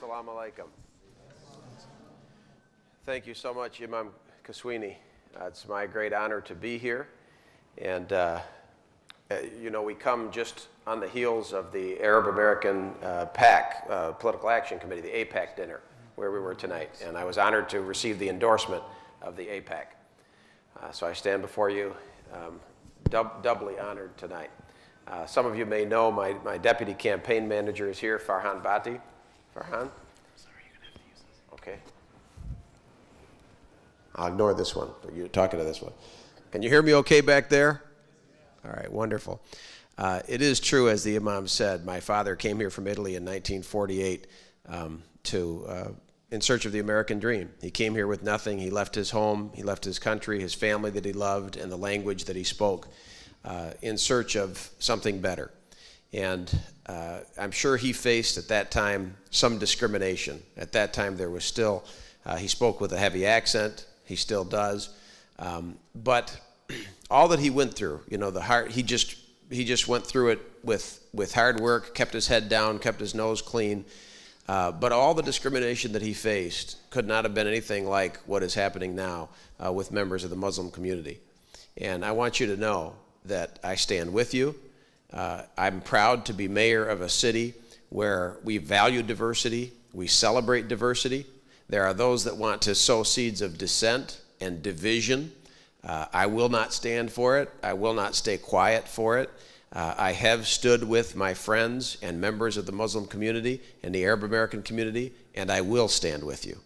Assalamu alaikum. Thank you so much, Imam Kaswini. It's my great honor to be here. And, you know, we come just on the heels of the Arab American PAC, Political Action Committee, the APAC dinner, where we were tonight. And I was honored to receive the endorsement of the APAC. So I stand before you doubly honored tonight. Some of you may know my deputy campaign manager is here, Farhan Bhatti. Farhan? Sorry, you're going to have to use this. Okay. I'll ignore this one. You're talking to this one. Can you hear me okay back there? All right, wonderful. It is true, as the Imam said, my father came here from Italy in 1948 in search of the American dream. He came here with nothing. He left his home, he left his country, his family that he loved, and the language that he spoke in search of something better. And I'm sure he faced at that time some discrimination. At that time there was still, he spoke with a heavy accent, he still does. But all that he went through, you know, he just went through it with hard work, kept his head down, kept his nose clean. But all the discrimination that he faced could not have been anything like what is happening now with members of the Muslim community. And I want you to know that I stand with you. I'm proud to be mayor of a city where we value diversity, we celebrate diversity. There are those that want to sow seeds of dissent and division. I will not stand for it. I will not stay quiet for it. I have stood with my friends and members of the Muslim community and the Arab American community, and I will stand with you.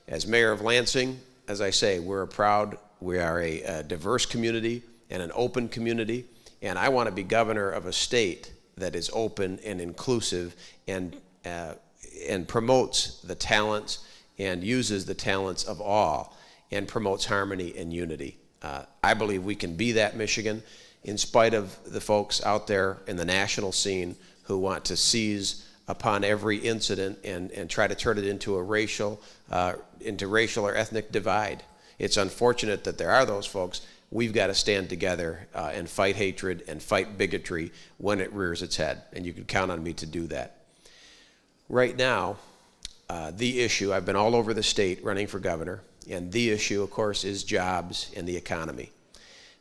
As mayor of Lansing, as I say, we are a diverse community and an open community, and I want to be governor of a state that is open and inclusive and promotes the talents and uses the talents of all and promotes harmony and unity. I believe we can be that Michigan in spite of the folks out there in the national scene who want to seize upon every incident and try to turn it into a racial or ethnic divide. It's unfortunate that there are those folks. We've got to stand together and fight hatred and fight bigotry when it rears its head, and you can count on me to do that. Right now, the issue, I've been all over the state running for governor, and the issue, of course, is jobs and the economy.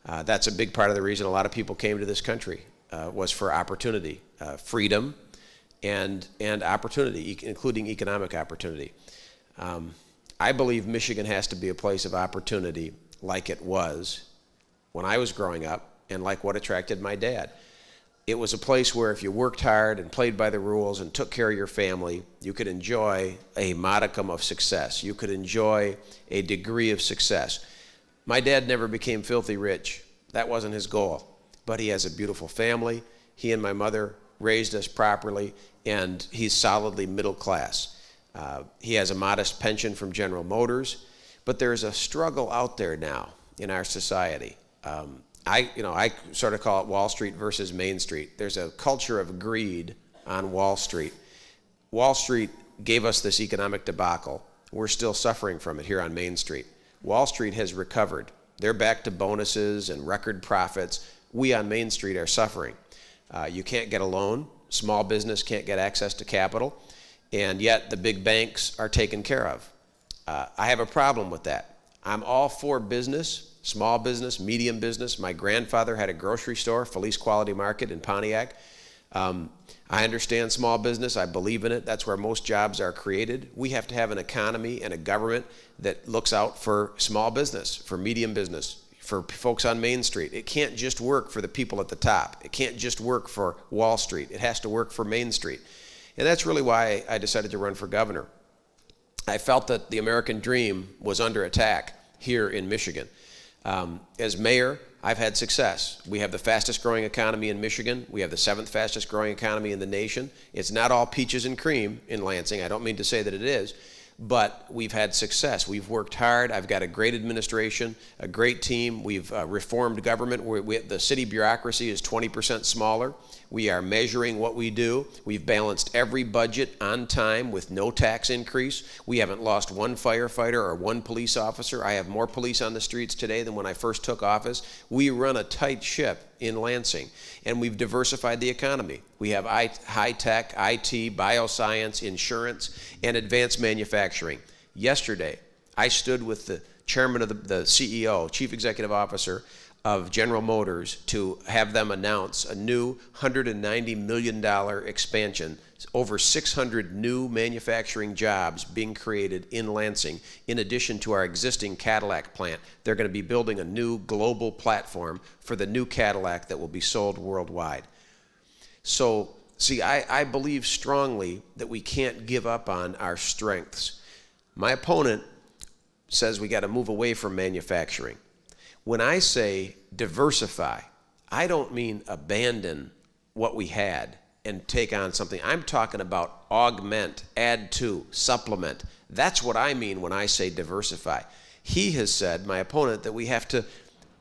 That's a big part of the reason a lot of people came to this country, was for opportunity, freedom, and opportunity, including economic opportunity. I believe Michigan has to be a place of opportunity like it was when I was growing up and like what attracted my dad. It was a place where if you worked hard and played by the rules and took care of your family, you could enjoy a modicum of success. You could enjoy a degree of success. My dad never became filthy rich. That wasn't his goal. But he has a beautiful family. He and my mother raised us properly, and he's solidly middle class. He has a modest pension from General Motors, but there's a struggle out there now in our society. I sort of call it Wall Street versus Main Street. There's a culture of greed on Wall Street. Wall Street gave us this economic debacle. We're still suffering from it here on Main Street. Wall Street has recovered. They're back to bonuses and record profits. We on Main Street are suffering. You can't get a loan. Small business can't get access to capital. And yet the big banks are taken care of. I have a problem with that. I'm all for business, small business, medium business. My grandfather had a grocery store, Felice Quality Market in Pontiac. I understand small business. I believe in it. That's where most jobs are created. We have to have an economy and a government that looks out for small business, for medium business, for folks on Main Street. It can't just work for the people at the top. It can't just work for Wall Street. It has to work for Main Street. And that's really why I decided to run for governor. I felt that the American dream was under attack here in Michigan. As mayor, I've had success. We have the fastest growing economy in Michigan. We have the 7th fastest growing economy in the nation. It's not all peaches and cream in Lansing. I don't mean to say that it is, but we've had success. We've worked hard. I've got a great administration, a great team. We've reformed government. The city bureaucracy is 20% smaller. We are measuring what we do. We've balanced every budget on time with no tax increase. We haven't lost one firefighter or one police officer. I have more police on the streets today than when I first took office. We run a tight ship in Lansing. And we've diversified the economy. We have high-tech, IT, bioscience, insurance, and advanced manufacturing. Yesterday, I stood with the chairman of the CEO, Chief Executive Officer of General Motors, to have them announce a new $190 million expansion, over 600 new manufacturing jobs being created in Lansing, in addition to our existing Cadillac plant. They're going to be building a new global platform for the new Cadillac that will be sold worldwide. So, see, I believe strongly that we can't give up on our strengths. My opponent says we got to move away from manufacturing. When I say diversify, I don't mean abandon what we had and take on something. I'm talking about augment, add to, supplement. That's what I mean when I say diversify. He has said, my opponent, that we have to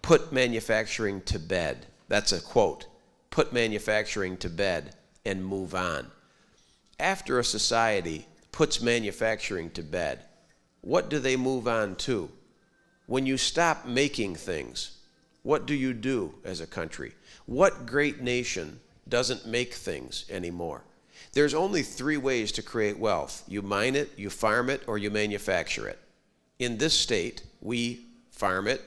put manufacturing to bed. That's a quote. Put manufacturing to bed and move on. After a society puts manufacturing to bed, what do they move on to? When you stop making things, what do you do as a country? What great nation doesn't make things anymore? There's only 3 ways to create wealth. You mine it, you farm it, or you manufacture it. In this state, we farm it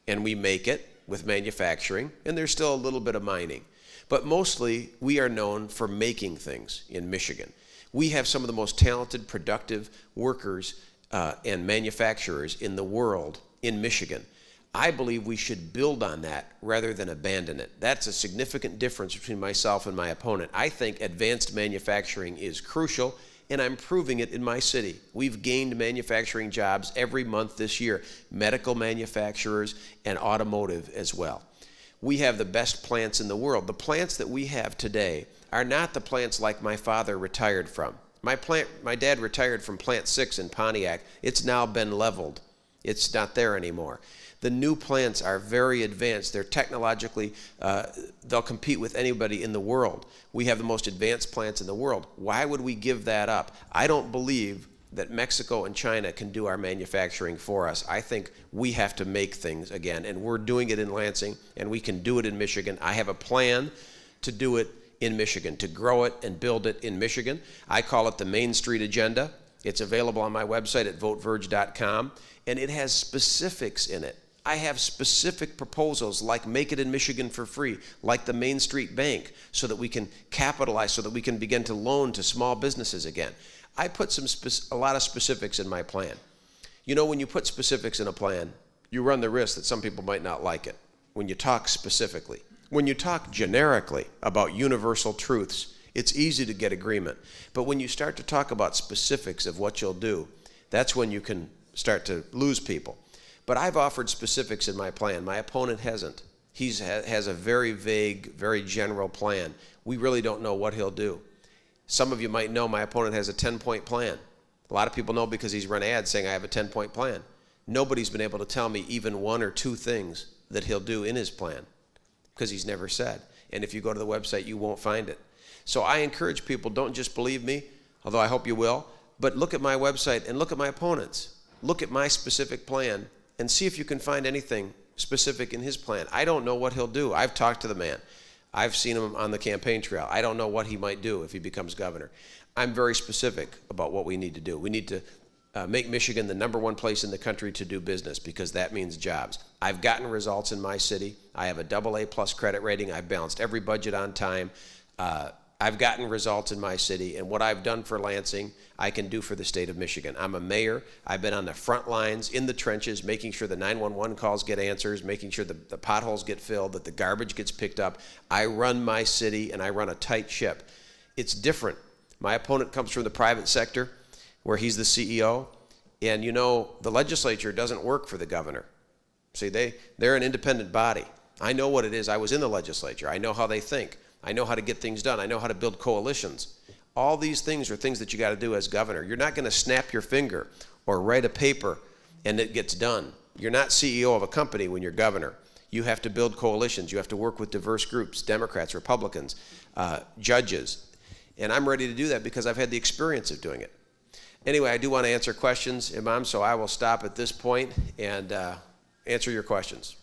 and we make it with manufacturing, and there's still a little bit of mining. But mostly, we are known for making things in Michigan. We have some of the most talented, productive workers and manufacturers in the world in Michigan. I believe we should build on that rather than abandon it. That's a significant difference between myself and my opponent. I think advanced manufacturing is crucial, and I'm proving it in my city. We've gained manufacturing jobs every month this year, medical manufacturers and automotive as well. We have the best plants in the world. The plants that we have today are not the plants like my father retired from. My dad retired from Plant 6 in Pontiac. It's now been leveled. It's not there anymore. The new plants are very advanced. They're technologically, they'll compete with anybody in the world. We have the most advanced plants in the world. Why would we give that up? I don't believe that Mexico and China can do our manufacturing for us. I think we have to make things again, and we're doing it in Lansing, and we can do it in Michigan. I have a plan to do it in Michigan, to grow it and build it in Michigan. I call it the Main Street Agenda. It's available on my website at votevirg.com, and it has specifics in it. I have specific proposals like make it in Michigan for free, like the Main Street Bank, so that we can capitalize, so that we can begin to loan to small businesses again. I put a lot of specifics in my plan. You know, when you put specifics in a plan, you run the risk that some people might not like it when you talk specifically. When you talk generically about universal truths, it's easy to get agreement. But when you start to talk about specifics of what you'll do, that's when you can start to lose people. But I've offered specifics in my plan. My opponent hasn't. He has a very vague, very general plan. We really don't know what he'll do. Some of you might know my opponent has a 10-point plan. A lot of people know because he's run ads saying I have a 10-point plan. Nobody's been able to tell me even 1 or 2 things that he'll do in his plan because he's never said. And if you go to the website, you won't find it. So I encourage people, don't just believe me, although I hope you will, but look at my website and look at my opponent's. Look at my specific plan and see if you can find anything specific in his plan. I don't know what he'll do. I've talked to the man. I've seen him on the campaign trail. I don't know what he might do if he becomes governor. I'm very specific about what we need to do. We need to make Michigan the #1 place in the country to do business because that means jobs. I've gotten results in my city. I have a AA+ credit rating. I've balanced every budget on time. I've gotten results in my city, and what I've done for Lansing, I can do for the state of Michigan. I'm a mayor. I've been on the front lines, in the trenches, making sure the 911 calls get answers, making sure the potholes get filled, that the garbage gets picked up. I run my city, and I run a tight ship. It's different. My opponent comes from the private sector, where he's the CEO, and you know, the legislature doesn't work for the governor. See, they're an independent body. I know what it is. I was in the legislature. I know how they think. I know how to get things done. I know how to build coalitions. All these things are things that you got to do as governor. You're not going to snap your finger or write a paper and it gets done. You're not CEO of a company when you're governor. You have to build coalitions. You have to work with diverse groups, Democrats, Republicans, judges. And I'm ready to do that because I've had the experience of doing it. Anyway, I do want to answer questions, Imam, so I will stop at this point and answer your questions.